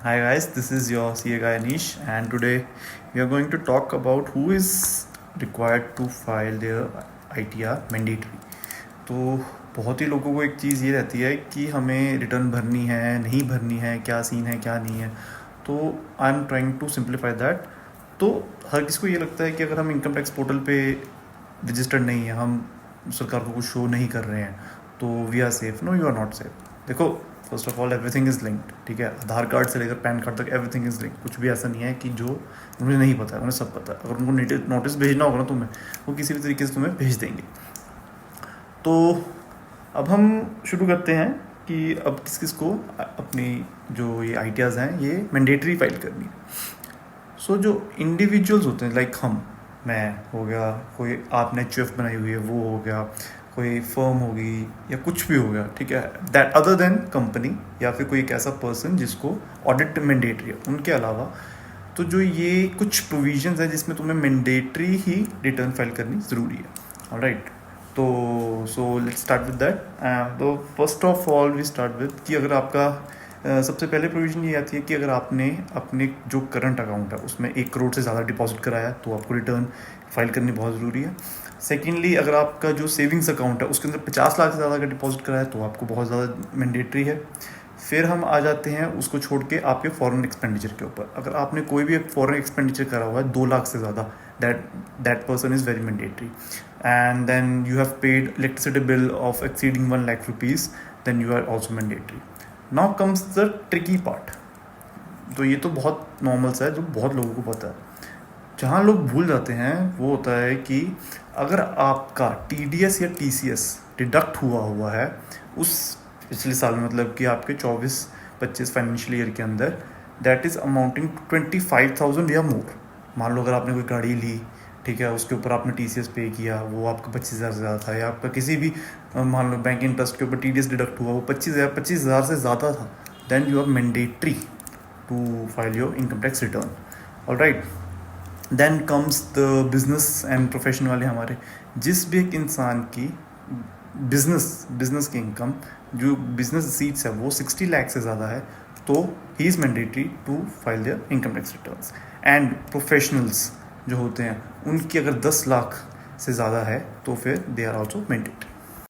Hi guys, this is your CA guy Anish, and today we are going to talk about who is required to file their ITR mandatory. तो बहुत ही लोगों को एक चीज़ ये रहती है कि हमें रिटर्न भरनी है नहीं भरनी है, क्या सीन है क्या नहीं है. तो I am trying to simplify that. तो हर किसी को ये लगता है कि अगर हम इनकम टैक्स पोर्टल पे रजिस्टर्ड नहीं है, हम सरकार को कुछ शो नहीं कर रहे हैं, तो we are safe. No, you are not safe. देखो, first of all everything is linked. ठीक है, आधार कार्ड से लेकर पैन कार्ड तक एवरीथिंग इज़ लिंक्ड. कुछ भी ऐसा नहीं है कि जो उन्हें नहीं पता है, उन्हें सब पता है. अगर उनको नोटिस भेजना होगा ना तुम्हें, वो किसी भी तरीके से तुम्हें भेज देंगे. तो अब हम शुरू करते हैं कि अब किस किस को अपनी जो ये ITRs हैं ये मैंडेटरी फाइल करनी है. सो जो इंडिविजुअल्स होते हैं, लाइक मैं हो गया, कोई आपने HUF बनाई हुई है वो हो गया, कोई फर्म होगी या कुछ भी हो गया, ठीक है, दैट अदर देन कंपनी या फिर कोई एक ऐसा पर्सन जिसको ऑडिट मैंडेटरी है, उनके अलावा तो जो ये कुछ प्रोविजंस है जिसमें तुम्हें मैंडेटरी ही रिटर्न फाइल करनी ज़रूरी है. ऑलराइट, तो so let's start with that. तो first of all we start with कि अगर आपका सबसे पहले प्रोविज़न ये आती है कि अगर आपने अपने जो करंट अकाउंट है उसमें 1 करोड़ से ज़्यादा डिपॉजिट कराया तो आपको रिटर्न फाइल करनी बहुत ज़रूरी है. सेकेंडली, अगर आपका जो सेविंग्स अकाउंट है उसके अंदर 50 लाख से ज़्यादा का डिपॉजिट कराया तो आपको बहुत ज़्यादा मैंडेटरी है. फिर हम आ जाते हैं उसको छोड़ के आपके फॉरेन एक्सपेंडिचर के ऊपर. अगर आपने कोई भी एक फॉरेन एक्सपेंडिचर करा हुआ है 2 लाख से ज़्यादा, that person is very mandatory. And then you have paid electricity bill of exceeding 1 lakh rupees, then you are also mandatory. Now comes the tricky part. तो ये तो बहुत नॉर्मल सा है, जो बहुत लोगों को पता है. जहाँ लोग भूल जाते हैं वो होता है कि अगर आपका TDS या TCS डिडक्ट हुआ है उस पिछले साल में, मतलब कि आपके 24-25 फाइनेंशियल ईयर के अंदर, दैट इज़ अमाउंटिंग टू 25,000 या मोर. मान लो अगर आपने कोई गाड़ी ली, ठीक है, उसके ऊपर आपने TCS पे किया, वो आपका 25,000 से ज़्यादा था, या आपका किसी भी मान लो बैंक इंटरेस्ट के ऊपर TDS डिडक्ट हुआ, वो 25,000 से ज़्यादा था, then you are mandatory to file your income tax return. Alright, then comes the business and profession वाले हमारे. जिस भी एक इंसान की बिजनेस की इनकम, जो बिजनेस सीट्स है वो 60 लाख से ज़्यादा है, तो he is mandatory to file their income tax returns. And professionals जो होते हैं उनकी अगर 10 लाख से ज़्यादा है तो फिर दे आर ऑल्सो मैंडेटरी.